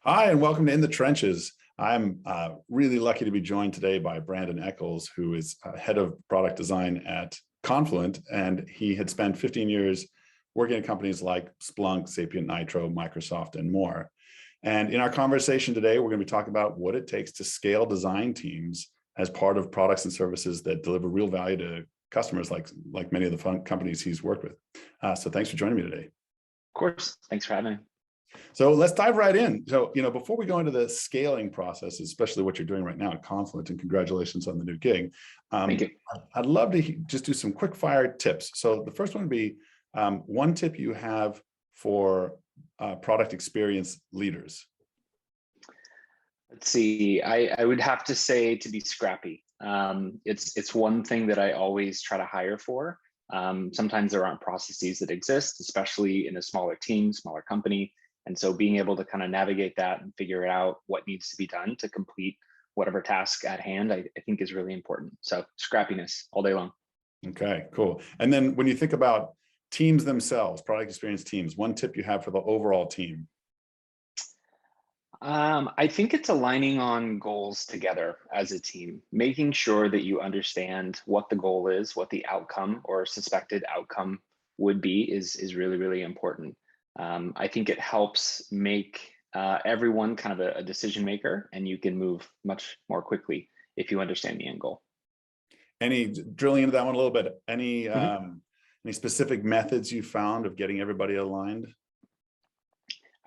Hi, and welcome to In the Trenches. I'm really lucky to be joined today by Brandon Echols, who is head of product design at Confluent, and he had spent 15 years working at companies like Splunk, SapientNitro, Microsoft, and more. And in our conversation today, we're going to be talking about what it takes to scale design teams as part of products and services that deliver real value to customers like many of the fun companies he's worked with. So thanks for joining me today. Of course. Thanks for having me. So let's dive right in. So, before we go into the scaling process, especially what you're doing right now at Confluent, and congratulations on the new gig. Thank you. I'd love to just do some quick fire tips. So the first one would be one tip you have for product experience leaders. Let's see. I would have to say to be scrappy. It's one thing that I always try to hire for. Sometimes there aren't processes that exist, especially in a smaller team, smaller company. And so being able to kind of navigate that and figure out what needs to be done to complete whatever task at hand, I think is really important. So scrappiness all day long. Okay, cool. And then when you think about teams themselves, product experience teams, one tip you have for the overall team? I think it's aligning on goals together as a team, making sure that you understand what the goal is, what the outcome or suspected outcome would be is really, really important. I think it helps make everyone kind of a decision maker, and you can move much more quickly if you understand the end goal. Drilling into that one a little bit, any specific methods you found of getting everybody aligned?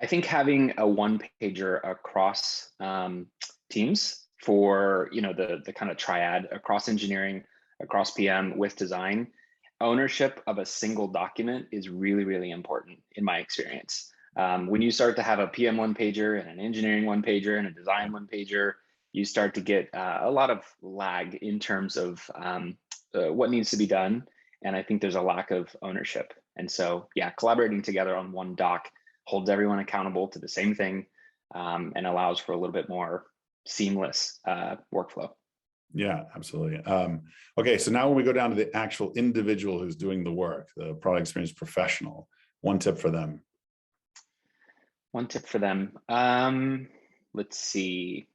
I think having a one-pager across teams for the kind of triad across engineering, across PM with design, ownership of a single document is really, really important in my experience. When you start to have a PM one-pager and an engineering one-pager and a design one-pager, you start to get a lot of lag in terms of what needs to be done. And I think there's a lack of ownership. And so, yeah, collaborating together on one doc holds everyone accountable to the same thing and allows for a little bit more seamless workflow. Yeah, absolutely. Okay, so now when we go down to the actual individual who's doing the work, the product experience professional, one tip for them. One tip for them. Let's see.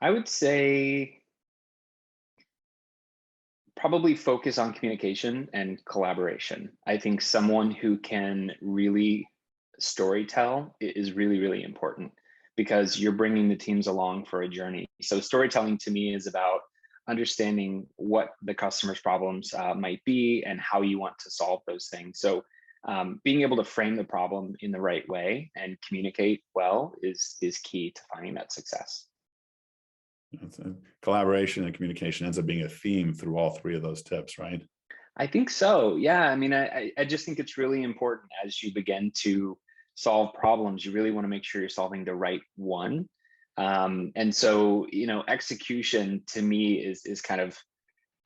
I would say probably focus on communication and collaboration. I think someone who can really storytell is really, really important, because you're bringing the teams along for a journey. So storytelling to me is about understanding what the customer's problems might be and how you want to solve those things. So being able to frame the problem in the right way and communicate well is key to finding that success. Collaboration and communication ends up being a theme through all three of those tips, right? I think so. Yeah. I mean, I just think it's really important as you begin to solve problems, you really want to make sure you're solving the right one. And so, execution to me is kind of,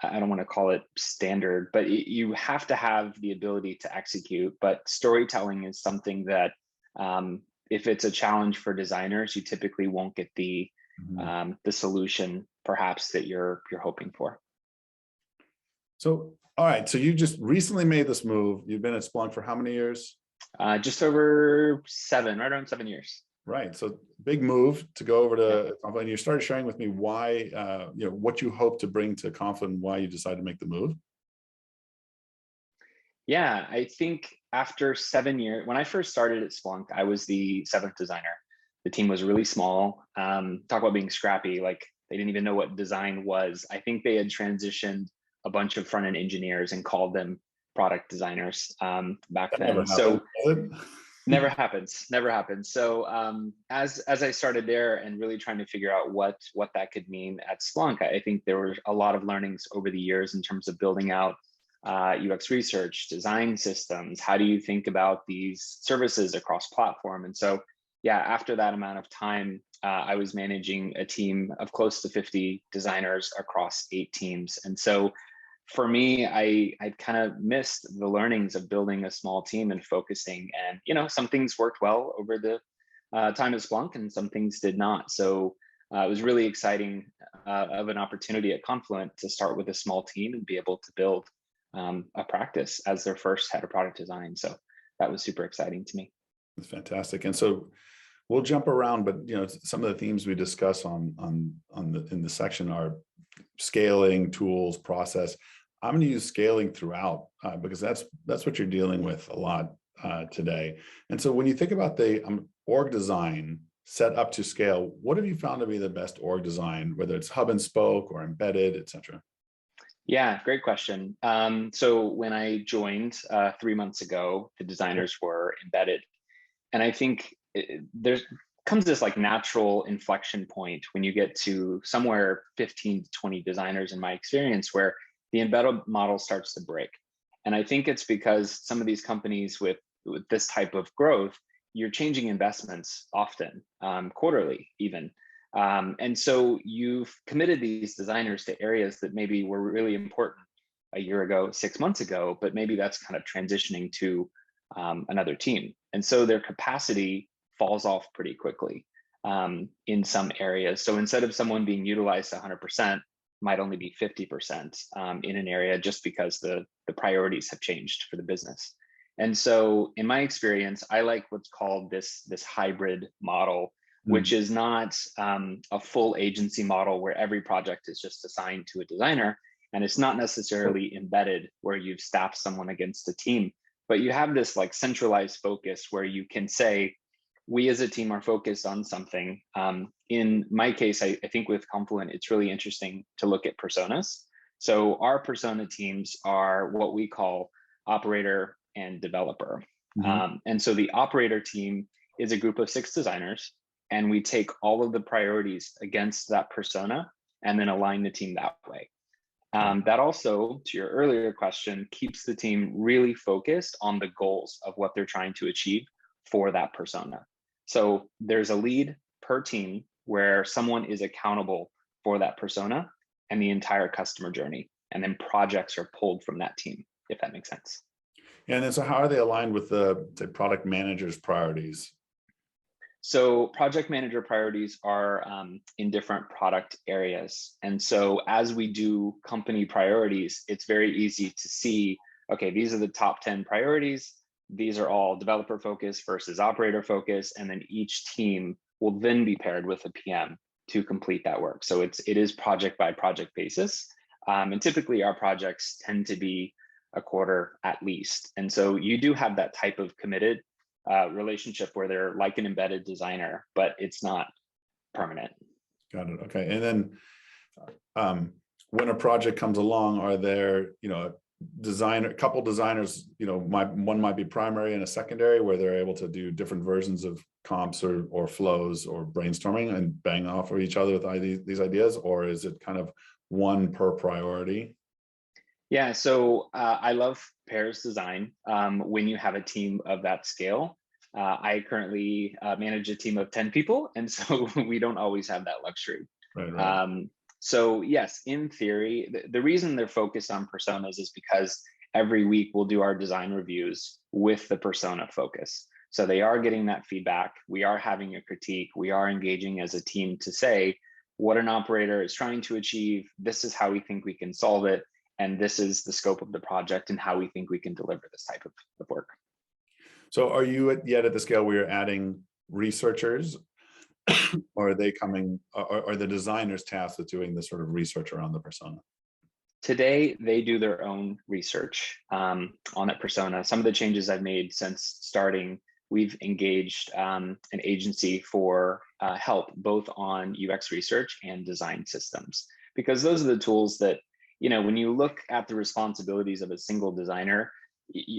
I don't want to call it standard, but you have to have the ability to execute. But storytelling is something that if it's a challenge for designers, you typically won't get the solution perhaps that you're hoping for. So, all right. So you just recently made this move. You've been at Splunk for how many years? Just over right around 7 years. Right. So big move to go over to Confluent. And you started sharing with me why, what you hope to bring to Confluent and why you decided to make the move. Yeah, I think after 7 years, when I first started at Splunk, I was the 7th designer. The team was really small. Talk about being scrappy. Like they didn't even know what design was. I think they had transitioned a bunch of front-end engineers and called them product designers back then. So never happens. So as I started there and really trying to figure out what that could mean at Splunk, I think there were a lot of learnings over the years in terms of building out UX research, design systems. How do you think about these services across platform? And so, yeah, after that amount of time, I was managing a team of close to 50 designers across 8 teams. And so for me, I kind of missed the learnings of building a small team and focusing. And, some things worked well over the time at Splunk and some things did not. So it was really exciting of an opportunity at Confluent to start with a small team and be able to build a practice as their first head of product design. So that was super exciting to me. That's fantastic. And so We'll jump around, but some of the themes we discuss in the section are scaling, tools, process. I'm going to use scaling throughout because that's what you're dealing with a lot today. And so when you think about the org design set up to scale, what have you found to be the best org design, whether it's hub and spoke or embedded, et cetera? Yeah, great question. So when I joined 3 months ago, the designers were embedded. And I think there comes this like natural inflection point when you get to somewhere 15 to 20 designers in my experience, where the embedded model starts to break. And I think it's because some of these companies with this type of growth, you're changing investments often, quarterly even. And so you've committed these designers to areas that maybe were really important a year ago, 6 months ago, but maybe that's kind of transitioning to another team. And so their capacity falls off pretty quickly in some areas. So instead of someone being utilized 100%, might only be 50% in an area, just because the priorities have changed for the business. And so in my experience, I like what's called this hybrid model, which is not a full agency model where every project is just assigned to a designer. And it's not necessarily embedded where you've staffed someone against a team, but you have this like centralized focus where you can say, we as a team are focused on something. In my case, I think with Confluent, it's really interesting to look at personas. So our persona teams are what we call operator and developer. And so the operator team is a group of 6 designers, and we take all of the priorities against that persona and then align the team that way. That also, to your earlier question, keeps the team really focused on the goals of what they're trying to achieve for that persona. So there's a lead per team where someone is accountable for that persona and the entire customer journey. And then projects are pulled from that team, if that makes sense. And then, so how are they aligned with the product manager's priorities? So project manager priorities are in different product areas. And so as we do company priorities, it's very easy to see, okay, these are the top 10 priorities. These are all developer focused versus operator focused. And then each team will then be paired with a PM to complete that work. So it is project by project basis. And typically our projects tend to be a quarter at least. And so you do have that type of committed relationship where they're like an embedded designer, but it's not permanent. Got it. Okay. And then when a project comes along, are there, a couple designers, one might be primary and a secondary, where they're able to do different versions of comps or flows or brainstorming and bang off of each other with these ideas? Or is it kind of one per priority? Yeah, so I love pairs design when you have a team of that scale. I currently manage a team of 10 people, and so we don't always have that luxury. Right. So yes, in theory, the reason they're focused on personas is because every week we'll do our design reviews with the persona focus. So they are getting that feedback. We are having a critique. We are engaging as a team to say what an operator is trying to achieve. This is how we think we can solve it. And this is the scope of the project and how we think we can deliver this type of work. So are you yet at the scale where you're adding researchers, or are they are the designers tasked with doing this sort of research around the persona? Today, they do their own research on that persona. Some of the changes I've made since starting, we've engaged an agency for help both on UX research and design systems, because those are the tools that, when you look at the responsibilities of a single designer,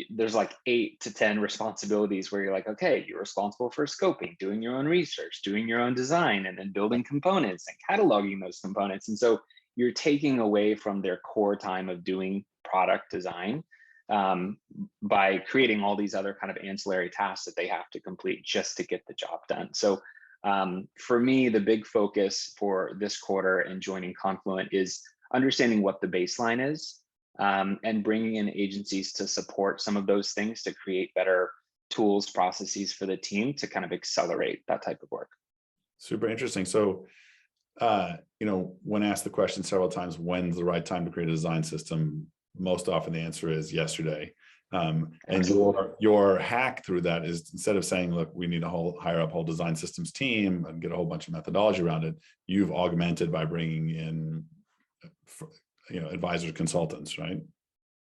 there's like 8 to 10 responsibilities where you're like, okay, you're responsible for scoping, doing your own research, doing your own design, and then building components and cataloging those components. And so you're taking away from their core time of doing product design by creating all these other kind of ancillary tasks that they have to complete just to get the job done. So for me, the big focus for this quarter and joining Confluent is understanding what the baseline is and bringing in agencies to support some of those things to create better tools, processes for the team to kind of accelerate that type of work. Super interesting. So, when asked the question several times, when's the right time to create a design system? Most often the answer is yesterday. And your hack through that is, instead of saying, look, we need to hire up a whole design systems team and get a whole bunch of methodology around it, you've augmented by bringing in, advisors, consultants, right?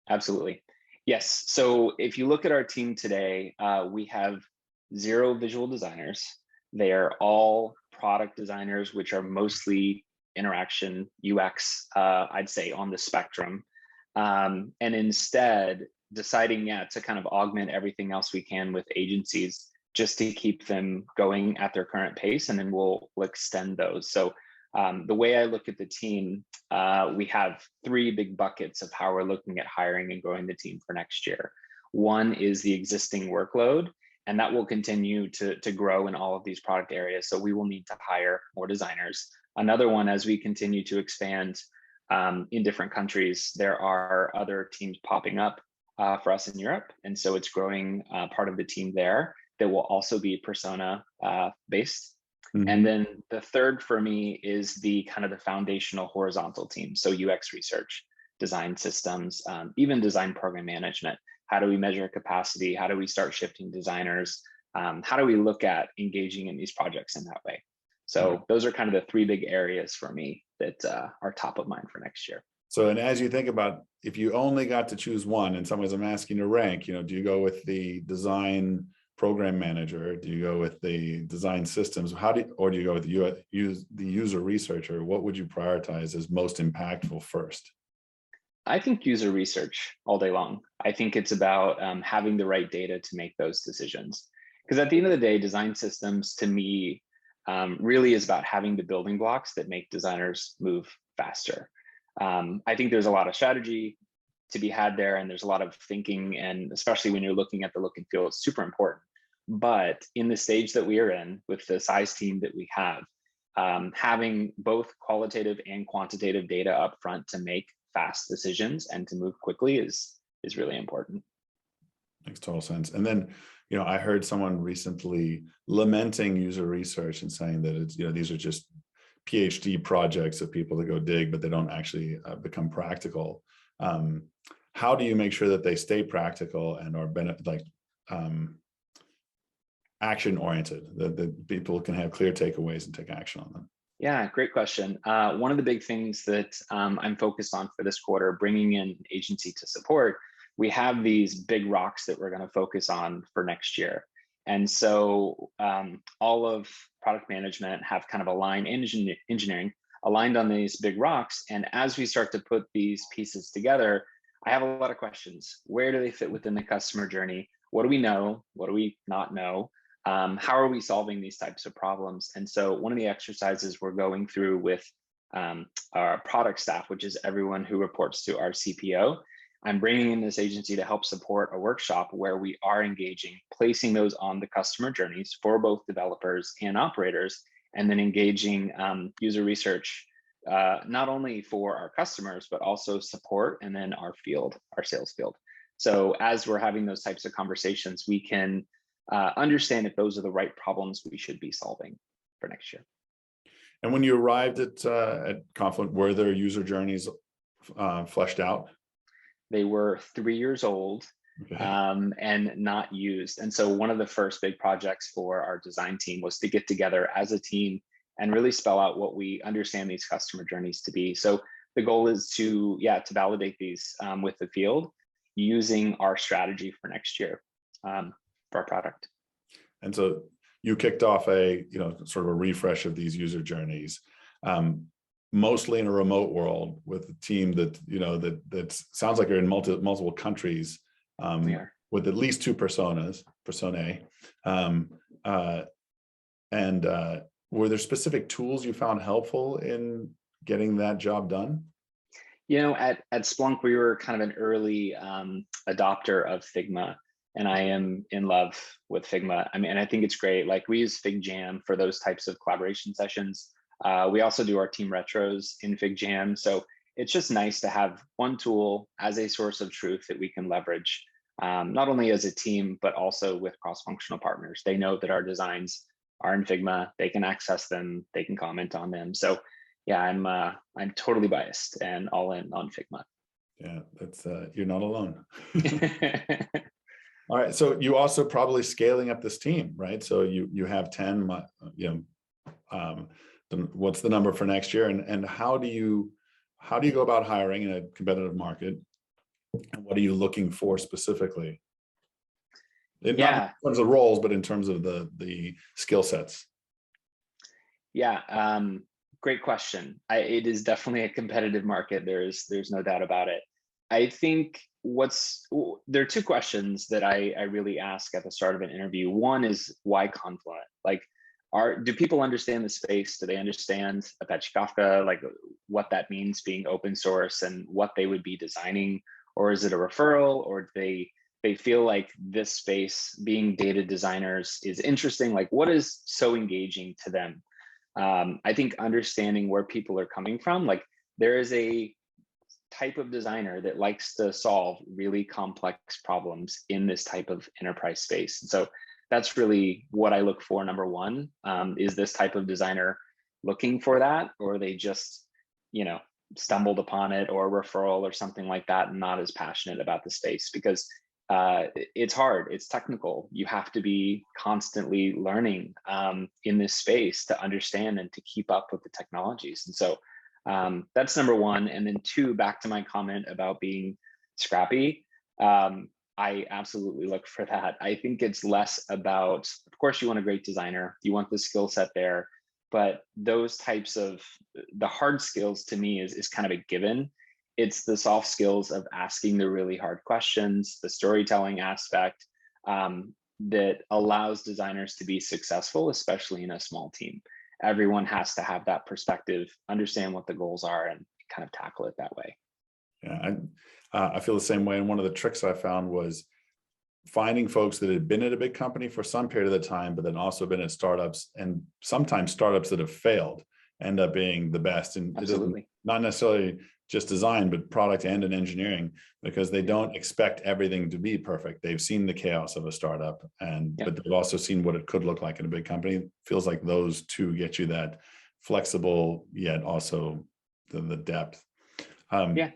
Absolutely. Yes. So if you look at our team today, we have 0 visual designers. They are all product designers, which are mostly interaction UX, I'd say, on the spectrum. And instead deciding, to kind of augment everything else we can with agencies just to keep them going at their current pace, and then we'll extend those. So the way I look at the team, we have 3 big buckets of how we're looking at hiring and growing the team for next year. One is the existing workload, and that will continue to grow in all of these product areas. So we will need to hire more designers. Another one, as we continue to expand in different countries, there are other teams popping up for us in Europe. And so it's growing part of the team there that will also be persona based. Mm-hmm. And then the third for me is the kind of the foundational horizontal team. So UX research, design systems, even design program management. How do we measure capacity? How do we start shifting designers? How do we look at engaging in these projects in that way? So those are kind of the 3 big areas for me that are top of mind for next year. So, and as you think about, if you only got to choose one, in some ways I'm asking to rank, do you go with the design program manager? Do you go with the design systems? Or do you go with the user researcher? What would you prioritize as most impactful first? I think user research all day long. I think it's about having the right data to make those decisions. Because at the end of the day, design systems to me really is about having the building blocks that make designers move faster. I think there's a lot of strategy to be had there, and there's a lot of thinking, and especially when you're looking at the look and feel, it's super important. But in the stage that we are in, with the size team that we have, having both qualitative and quantitative data up front to make fast decisions and to move quickly is really important. Makes total sense. And then, I heard someone recently lamenting user research and saying that it's, these are just PhD projects of people that go dig, but they don't actually become practical. How do you make sure that they stay practical and are action oriented, that people can have clear takeaways and take action on them? Yeah, great question. One of the big things that I'm focused on for this quarter, bringing in agency to support, we have these big rocks that we're going to focus on for next year. And so all of product management have kind of aligned, engineering aligned on these big rocks. And as we start to put these pieces together, I have a lot of questions. Where do they fit within the customer journey? What do we know? What do we not know? How are we solving these types of problems? And so one of the exercises we're going through with our product staff, which is everyone who reports to our CPO, I'm bringing in this agency to help support a workshop where we are engaging, placing those on the customer journeys for both developers and operators, and then engaging user research, not only for our customers, but also support, and then our field, our sales field. So as we're having those types of conversations, we can understand if those are the right problems we should be solving for next year. And when you arrived at Confluent, were there user journeys fleshed out? They were 3 years old, okay, and not used. And so one of the first big projects for our design team was to get together as a team and really spell out what we understand these customer journeys to be. So the goal is to validate these with the field using our strategy for next year for our product. And so you kicked off a sort of a refresh of these user journeys. Mostly in a remote world with a team that that sounds like you're in multiple countries, with at least 2 personae. And were there specific tools you found helpful in getting that job done? At Splunk, we were kind of an early adopter of Figma, and I am in love with Figma. I mean, I think it's great. Like, we use FigJam for those types of collaboration sessions. We also do our team retros in FigJam. So it's just nice to have one tool as a source of truth that we can leverage, not only as a team, but also with cross-functional partners. They know that our designs are in Figma, they can access them, they can comment on them. So yeah, I'm totally biased and all in on Figma. Yeah, that's you're not alone. All right, so you also probably scaling up this team, right? So you have 10, what's the number for next year, and how do you go about hiring in a competitive market, and what are you looking for specifically? Not in Yeah, terms of roles, but in terms of the skill sets. yeah. Great question. It is definitely a competitive market. There's no doubt about it. I think there are two questions that I really ask at the start of an interview. One is, why Confluent? Like, do people understand the space? Do they understand Apache Kafka, like what that means being open source and what they would be designing? Or is it a referral? Or do they feel like this space, being data designers, is interesting? Like, what is so engaging to them? I think understanding where people are coming from, like there is a type of designer that likes to solve really complex problems in this type of enterprise space. And so that's really what I look for. Number one, is this type of designer looking for that, or they just, stumbled upon it, or a referral or something like that, and not as passionate about the space? Because it's hard, it's technical. You have to be constantly learning in this space to understand and to keep up with the technologies. And so that's number one. And then two, back to my comment about being scrappy. I absolutely look for that. I think it's less about, of course, you want a great designer, you want the skill set there, but those types of the hard skills to me is kind of a given. It's the soft skills of asking the really hard questions, the storytelling aspect that allows designers to be successful, especially in a small team. Everyone has to have that perspective, understand what the goals are, and kind of tackle it that way. Yeah, I feel the same way. And one of the tricks I found was finding folks that had been at a big company for some period of the time, but then also been at startups, and sometimes startups that have failed end up being the best. And it doesn't, Absolutely. not necessarily just design, but product and in engineering, because they don't expect everything to be perfect. They've seen the chaos of a startup, but they've also seen what it could look like in a big company. It feels like those two get you that flexible, yet also the depth. Yeah,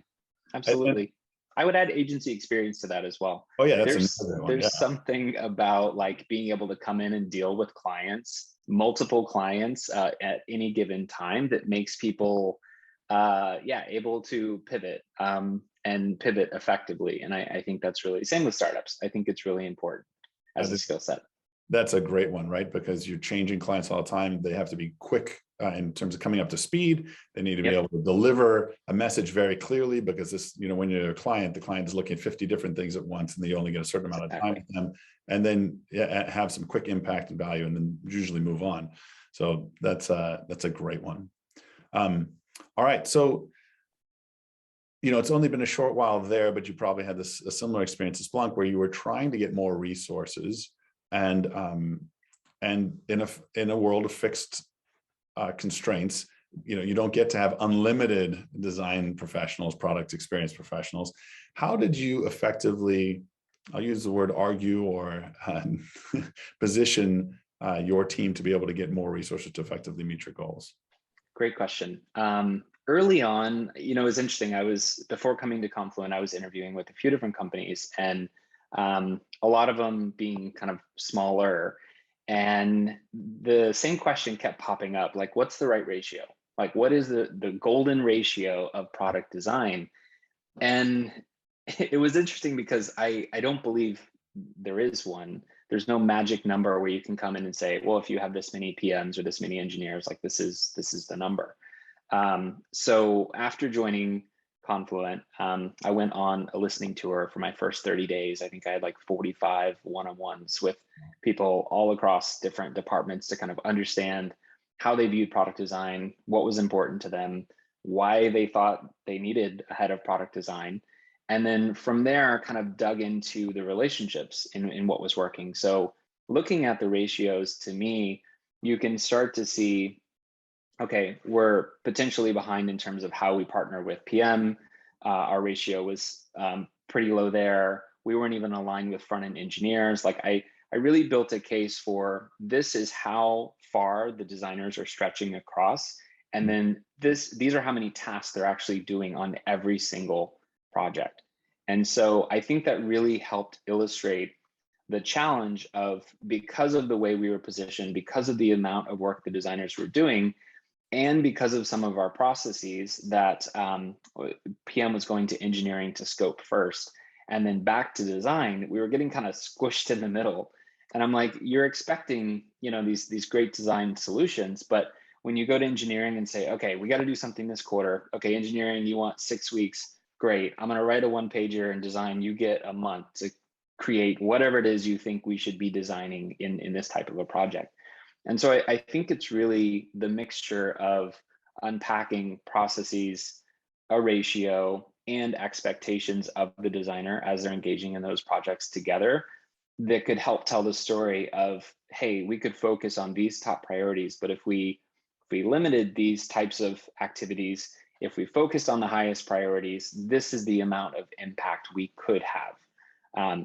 absolutely. I would add agency experience to that as well. Oh yeah, that's There's another one. Yeah, there's something about like being able to come in and deal with clients, multiple clients at any given time, that makes people able to pivot and pivot effectively. And I think that's really, same with startups. I think it's really important as a skill set. that's a great one, right? Because you're changing clients all the time. They have to be quick in terms of coming up to speed. They need to be able to deliver a message very clearly, because this, when you're a client, the client is looking at 50 different things at once, and they only get a certain amount of time with them. And then have some quick impact and value, and then usually move on. So that's a great one. All right, so it's only been a short while there, but you probably had a similar experience at Splunk, where you were trying to get more resources, and in a world of fixed constraints, you don't get to have unlimited design professionals, product experience professionals. How did you effectively, I'll use the word argue, or position your team to be able to get more resources to effectively meet your goals? Great question. Early on, it was interesting. Before coming to Confluent, I was interviewing with a few different companies, and a lot of them being kind of smaller. And the same question kept popping up, like, what's the right ratio? Like, what is the golden ratio of product design? And it was interesting because I don't believe there is one. There's no magic number where you can come in and say, well, if you have this many PMs or this many engineers, like this is the number. So after joining Confluent, I went on a listening tour for my first 30 days. I think I had like 45 one-on-ones with people all across different departments to kind of understand how they viewed product design, what was important to them, why they thought they needed a head of product design. And then from there, kind of dug into the relationships in what was working. So looking at the ratios, to me, you can start to see, okay, we're potentially behind in terms of how we partner with PM. Our ratio was pretty low there. We weren't even aligned with front-end engineers. Like I really built a case for, this is how far the designers are stretching across. And then these are how many tasks they're actually doing on every single project. And so I think that really helped illustrate the challenge of, because of the way we were positioned, because of the amount of work the designers were doing, and because of some of our processes, that PM was going to engineering to scope first and then back to design, we were getting kind of squished in the middle. And I'm like, you're expecting, these great design solutions, but when you go to engineering and say, okay, we got to do something this quarter. Okay, engineering, you want 6 weeks. Great. I'm going to write a 1-pager and design. You get a month to create whatever it is you think we should be designing in this type of a project. And so I think it's really the mixture of unpacking processes, a ratio, and expectations of the designer as they're engaging in those projects together that could help tell the story of, hey, we could focus on these top priorities, but if we limited these types of activities, if we focused on the highest priorities, this is the amount of impact we could have,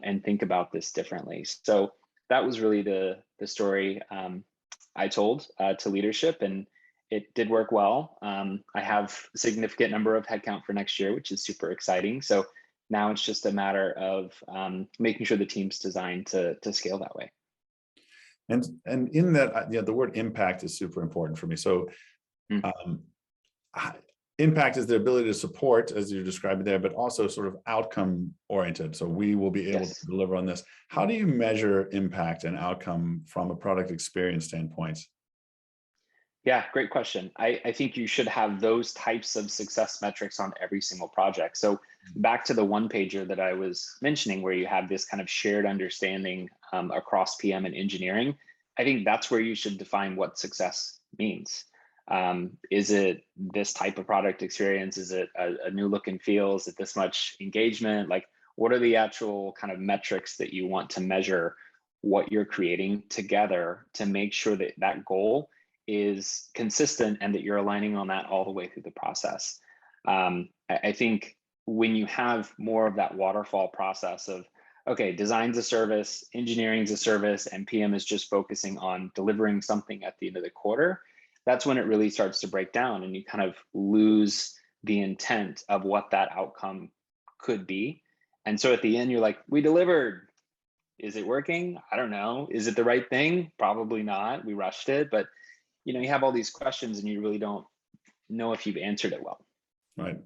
and think about this differently. So that was really the story I told to leadership, and it did work well. I have a significant number of headcount for next year, which is super exciting. So now it's just a matter of making sure the team's designed to scale that way. And in that, the word impact is super important for me. So impact is the ability to support, as you're describing there, but also sort of outcome oriented. So we will be able to deliver on this. How do you measure impact and outcome from a product experience standpoint? Yeah, great question. I think you should have those types of success metrics on every single project. So back to the 1-pager that I was mentioning, where you have this kind of shared understanding across PM and engineering, I think that's where you should define what success means. Is it this type of product experience? Is it a new look and feel? Is it this much engagement? Like, what are the actual kind of metrics that you want to measure what you're creating together to make sure that that goal is consistent and that you're aligning on that all the way through the process? I think when you have more of that waterfall process of, okay, design's a service, engineering's a service, and PM is just focusing on delivering something at the end of the quarter, that's when it really starts to break down and you kind of lose the intent of what that outcome could be. And so at the end, you're like, we delivered. Is it working? I don't know. Is it the right thing? Probably not. We rushed it. But you have all these questions and you really don't know if you've answered it well. Right.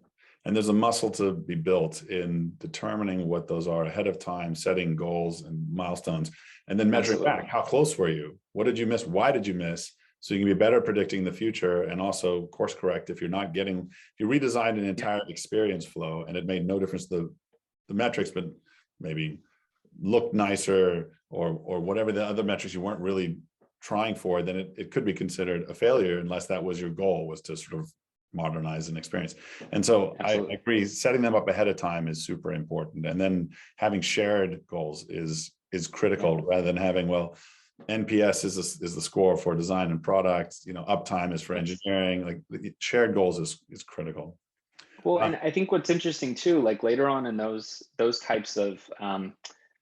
And there's a muscle to be built in determining what those are ahead of time, setting goals and milestones, and then measuring back. How close were you? What did you miss? Why did you miss? So you can be better predicting the future and also course correct if you're not getting, if you redesigned an entire experience flow and it made no difference to the metrics, but maybe looked nicer or whatever the other metrics you weren't really trying for, then it could be considered a failure unless that was your goal, was to sort of modernize an experience. And so I agree, setting them up ahead of time is super important. And then having shared goals is critical, rather than having, well, NPS is the score for design and product, uptime is for engineering. Like shared goals is critical. Well, and I think what's interesting too, like later on in those types of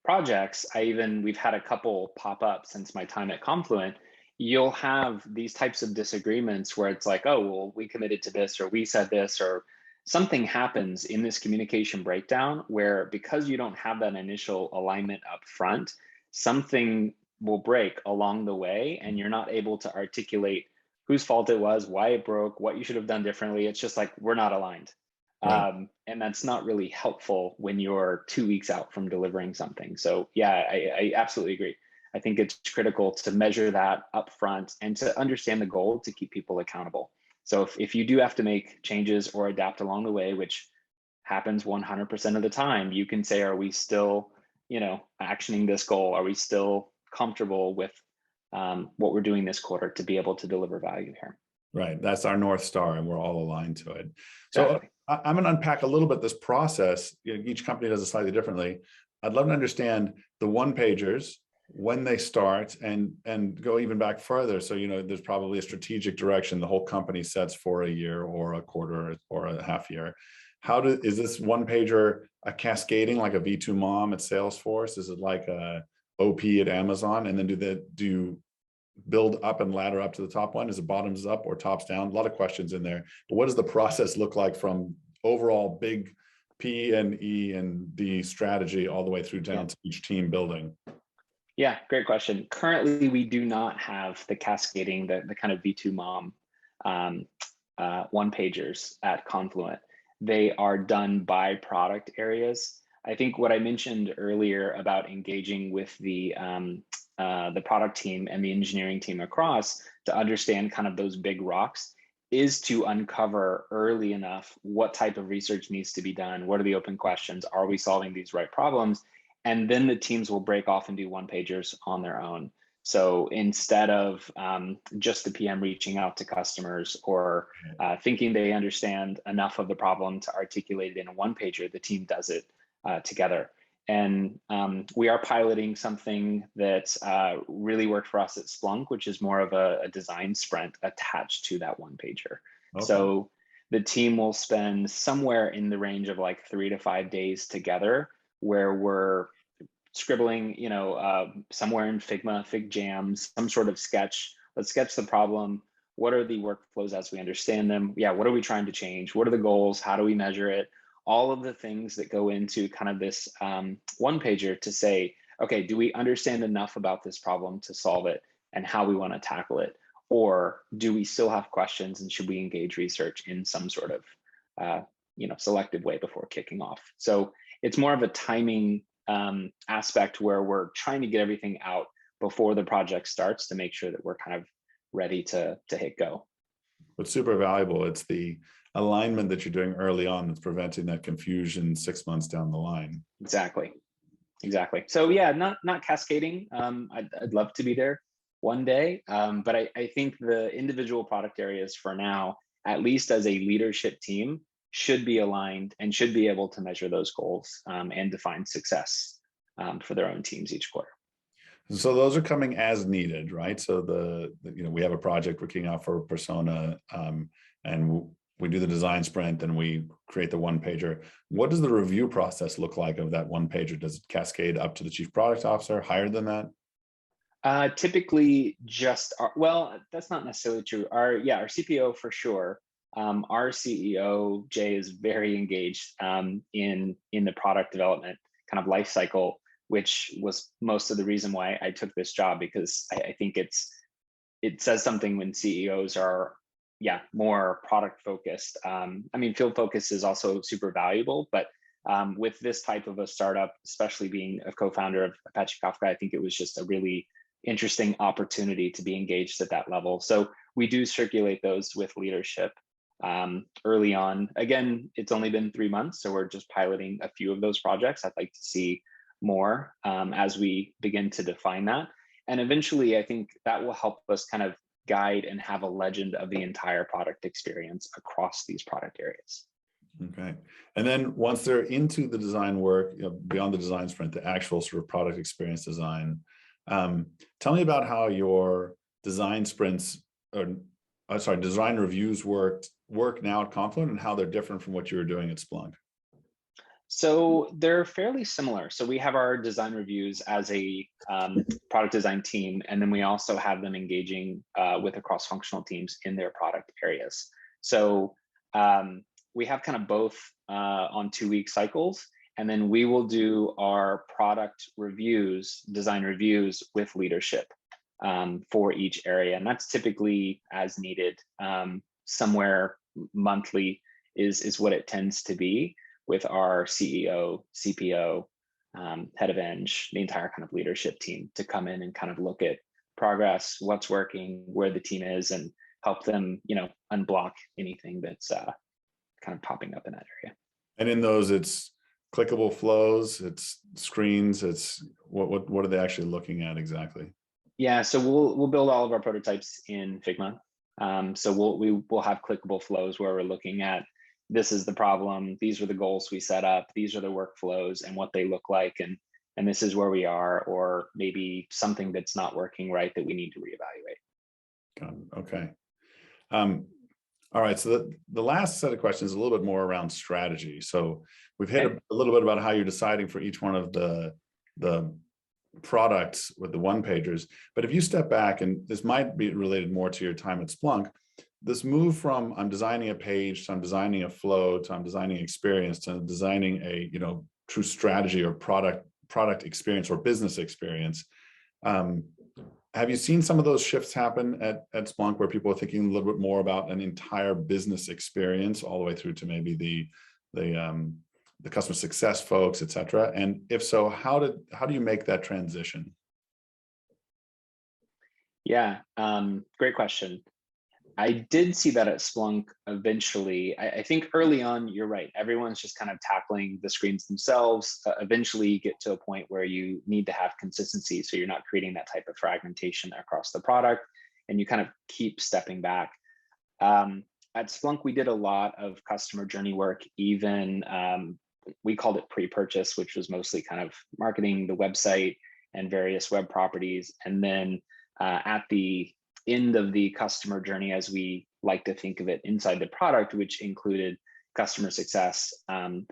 projects, we've had a couple pop up since my time at Confluent. You'll have these types of disagreements where it's like, oh, well, we committed to this, or we said this, or something happens in this communication breakdown where, because you don't have that initial alignment up front, something will break along the way and you're not able to articulate whose fault it was, why it broke, what you should have done differently. It's just like, we're not aligned. Right. And that's not really helpful when you're 2 weeks out from delivering something. So yeah, I absolutely agree. I think it's critical to measure that up front and to understand the goal to keep people accountable. So if you do have to make changes or adapt along the way, which happens 100% of the time, you can say, are we still, actioning this goal? Are we still comfortable with what we're doing this quarter to be able to deliver value here? Right. That's our North Star and we're all aligned to it. So Definitely. I'm going to unpack a little bit this process. Each company does it slightly differently. I'd love to understand the 1-pagers, when they start, and go even back further. So, there's probably a strategic direction the whole company sets for a year or a quarter or a half year. Is this 1-pager a cascading, like a V2 Mom at Salesforce? Is it like a OP at Amazon? And then do you build up and ladder up to the top one? Is it bottoms up or tops down? A lot of questions in there. But what does the process look like from overall big P and E and D strategy all the way through down to each team building? Yeah, great question. Currently, we do not have the cascading, the kind of V2 mom one pagers at Confluent. They are done by product areas. I think what I mentioned earlier about engaging with the product team and the engineering team across to understand kind of those big rocks is to uncover early enough what type of research needs to be done, what are the open questions, are we solving these right problems, and then the teams will break off and do one pagers on their own. So instead of just the PM reaching out to customers or thinking they understand enough of the problem to articulate it in a one pager, the team does it together. And we are piloting something that really worked for us at Splunk, which is more of a design sprint attached to that one pager. Okay. So the team will spend somewhere in the range of like 3 to 5 days together, where we're scribbling, somewhere in Figma, FigJam, some sort of sketch. Let's sketch the problem. What are the workflows as we understand them? Yeah, what are we trying to change? What are the goals? How do we measure it? All of the things that go into kind of this one pager to say, okay, do we understand enough about this problem to solve it and how we want to tackle it? Or do we still have questions and should we engage research in some sort of selective way before kicking off? So it's more of a timing aspect where we're trying to get everything out before the project starts to make sure that we're kind of ready to hit go. What's super valuable, it's the alignment that you're doing early on that's preventing that confusion 6 months down the line. Exactly. So yeah, not cascading. I'd love to be there one day, but I think the individual product areas for now, at least as a leadership team, should be aligned and should be able to measure those goals and define success for their own teams each quarter. So those are coming as needed, right? So we have a project we're kicking off for Persona, and we do the design sprint and we create the one pager. What does the review process look like of that one pager? Does it cascade up to the chief product officer, higher than that? Typically just, well, that's not necessarily true. Our CPO for sure. Our CEO, Jay, is very engaged in the product development kind of life cycle, which was most of the reason why I took this job, because I think it says something when CEOs are more product focused. Field focus is also super valuable, but with this type of a startup, especially being a co-founder of Apache Kafka, I think it was just a really interesting opportunity to be engaged at that level. So we do circulate those with leadership early on. Again, it's only been 3 months, so we're just piloting a few of those projects. I'd like to see more as we begin to define that. And eventually, I think that will help us kind of guide and have a legend of the entire product experience across these product areas. Okay. And then once they're into the design work, beyond the design sprint, the actual sort of product experience design, tell me about how your design sprints, design reviews work now at Confluent, and how they're different from what you were doing at Splunk. So they're fairly similar. So we have our design reviews as a product design team, and then we also have them engaging with the cross-functional teams in their product areas. So we have kind of both on 2-week cycles, and then we will do our product reviews, design reviews with leadership for each area. And that's typically as needed, somewhere monthly is what it tends to be, with our CEO, CPO, head of eng, the entire kind of leadership team to come in and kind of look at progress, what's working, where the team is, and help them, unblock anything that's kind of popping up in that area. And in those, it's clickable flows, it's screens, it's what are they actually looking at exactly? Yeah, so we'll build all of our prototypes in Figma. So we'll have clickable flows where we're looking at, this is the problem, these are the goals we set up, these are the workflows and what they look like, and this is where we are, or maybe something that's not working right that we need to reevaluate. Got it. Okay. All right. So the last set of questions is a little bit more around strategy. So we've hit a little bit about how you're deciding for each one of the products with the one pagers. But if you step back, and this might be related more to your time at Splunk, this move from I'm designing a page to I'm designing a flow to I'm designing experience to designing a true strategy or product experience or business experience. Have you seen some of those shifts happen at Splunk where people are thinking a little bit more about an entire business experience all the way through to maybe the customer success folks, et cetera? And if so, how do you make that transition? Yeah, great question. I did see that at Splunk eventually. I think early on, you're right. Everyone's just kind of tackling the screens themselves. Eventually, you get to a point where you need to have consistency. So you're not creating that type of fragmentation across the product, and you kind of keep stepping back. At Splunk, we did a lot of customer journey work, even we called it pre-purchase, which was mostly kind of marketing the website and various web properties. And then at the end of the customer journey, as we like to think of it inside the product, which included customer success,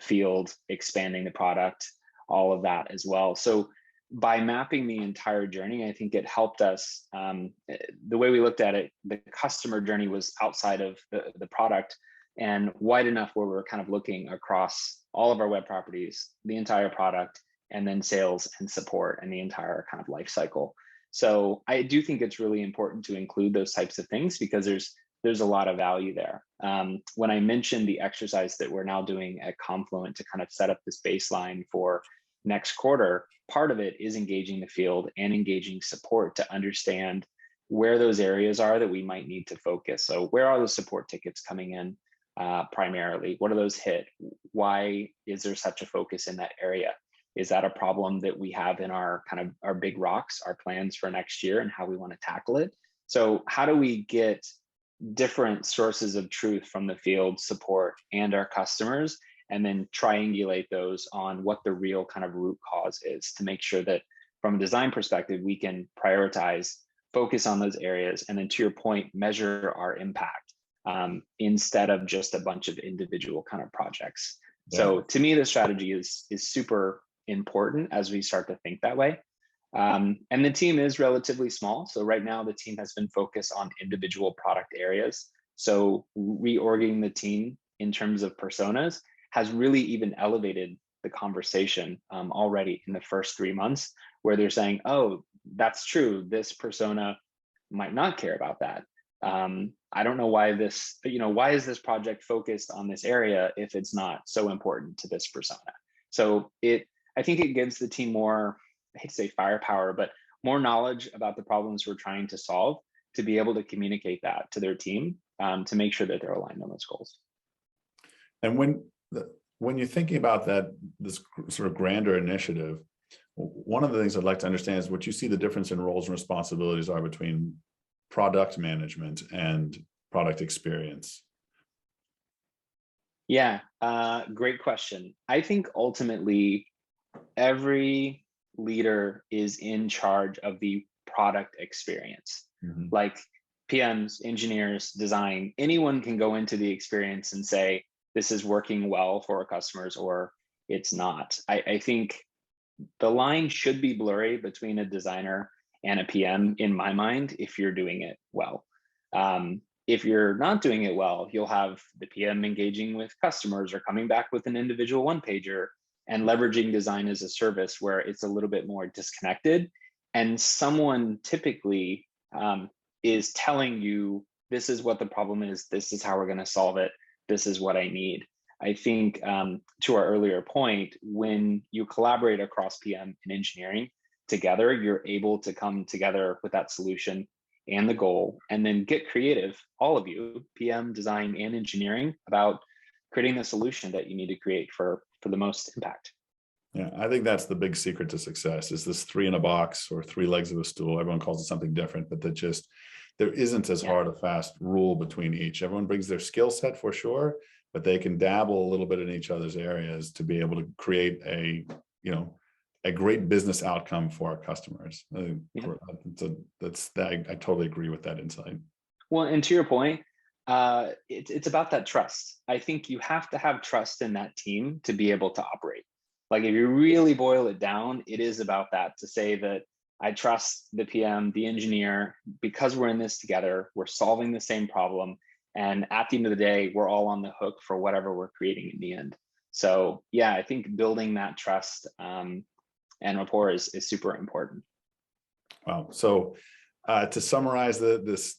field, expanding the product, all of that as well. So by mapping the entire journey, I think it helped us. The way we looked at it, the customer journey was outside of the product and wide enough where we're kind of looking across all of our web properties, the entire product, and then sales and support and the entire kind of life cycle. So I do think it's really important to include those types of things because there's a lot of value there. When I mentioned the exercise that we're now doing at Confluent to kind of set up this baseline for next quarter, part of it is engaging the field and engaging support to understand where those areas are that we might need to focus. So where are the support tickets coming in primarily? What are those hit? Why is there such a focus in that area? Is that a problem that we have in our big rocks, our plans for next year and how we want to tackle it? So how do we get different sources of truth from the field support and our customers, and then triangulate those on what the real kind of root cause is to make sure that from a design perspective, we can prioritize, focus on those areas, and then to your point, measure our impact instead of just a bunch of individual kind of projects. Yeah. So to me, the strategy is super important as we start to think that way. And the team is relatively small. So right now the team has been focused on individual product areas. So reorging the team in terms of personas has really even elevated the conversation already in the first 3 months, where they're saying, oh, that's true. This persona might not care about that. I don't know why why is this project focused on this area if it's not so important to this persona? So I think it gives the team more, I hate to say firepower, but more knowledge about the problems we're trying to solve to be able to communicate that to their team to make sure that they're aligned on those goals. And when you're thinking about this sort of grander initiative, one of the things I'd like to understand is what you see the difference in roles and responsibilities are between product management and product experience. Yeah, great question. I think ultimately every leader is in charge of the product experience. Mm-hmm. Like PMs, engineers, design, anyone can go into the experience and say, this is working well for our customers or it's not. I think the line should be blurry between a designer and a PM in my mind if you're doing it well. If you're not doing it well, you'll have the PM engaging with customers or coming back with an individual one-pager and leveraging design as a service where it's a little bit more disconnected. And someone typically is telling you, this is what the problem is, this is how we're going to solve it, this is what I need. I think to our earlier point, when you collaborate across PM and engineering together, you're able to come together with that solution and the goal, and then get creative, all of you, PM, design, and engineering, about creating the solution that you need to create for the most impact. Yeah, I think that's the big secret to success, is this 3 in a box or 3 legs of a stool. Everyone calls it something different, but there isn't as hard a fast rule between each. Everyone brings their skill set for sure, but they can dabble a little bit in each other's areas to be able to create a great business outcome for our customers. I totally agree with that insight. Well, and to your point, it's about that trust. I think you have to have trust in that team to be able to operate. Like if you really boil it down, it is about that, to say that I trust the PM, the engineer, because we're in this together, we're solving the same problem, And at the end of the day, we're all on the hook for whatever we're creating in the end. So yeah, I think building that trust and rapport is super important. Wow. So to summarize this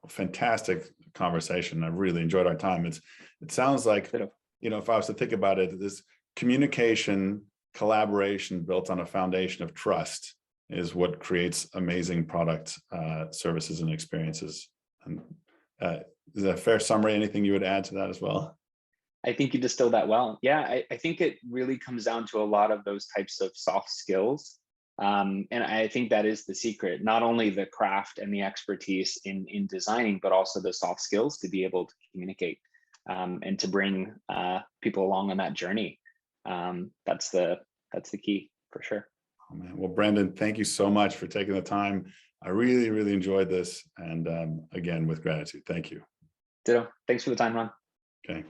fantastic conversation, I really enjoyed our time. It sounds like, if I was to think about it, this communication, collaboration built on a foundation of trust is what creates amazing product, services, and experiences. And is that a fair summary? Anything you would add to that as well? I think you distilled that well. Yeah, I think it really comes down to a lot of those types of soft skills. And I think that is the secret, not only the craft and the expertise in designing, but also the soft skills to be able to communicate and to bring people along on that journey. That's the key for sure. Oh, man. Well, Brendan, thank you so much for taking the time. I really, really enjoyed this. And again, with gratitude, thank you. Ditto. Thanks for the time, Ron. Okay.